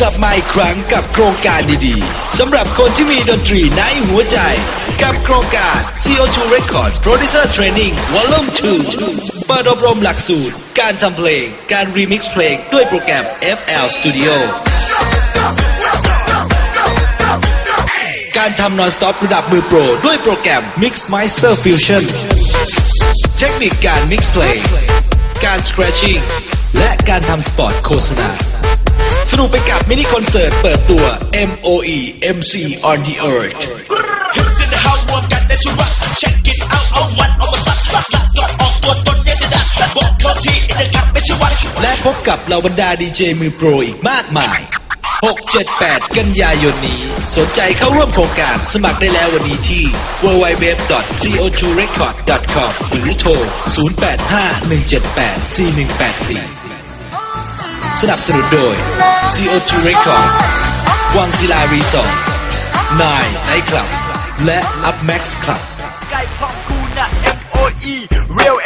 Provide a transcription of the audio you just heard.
กลับมาอีกครั้งกับโครงการดีๆสำหรับคนที่มีดนตรีในหัวใจกับโครงการ CO2 Record Producer Training Volume 2 เปิดอบรมหลักสูตรการทำเพลงการรีมิกซ์เพลงด้วยโปรแกรม FL Studio การทำ Non-Stop ระดับมือโปรด้วยโปรแกรม Mixmeister Fusion เทคนิคการมิกซ์เพลงการ Scratching และการทำสปอตโฆษณาสนุกไปกับมินิคอนเสิร์ตเปิดตัว MOE MC on the Earth และพบกับเหล่าบรรดาดีเจมือโปรอีกมากมาย 6-7-8 กันยายนนี้สนใจเข้าร่วมโครงการสมัครได้แล้ววันนี้ที่ www.co2record.com หรือโทร 0851784184 สนับสนุนโดย CO2 Record วังศิลารีสอร์ท Nine Night Club และ Up Max Club ใกล้พร้อมกูนะ MOE Real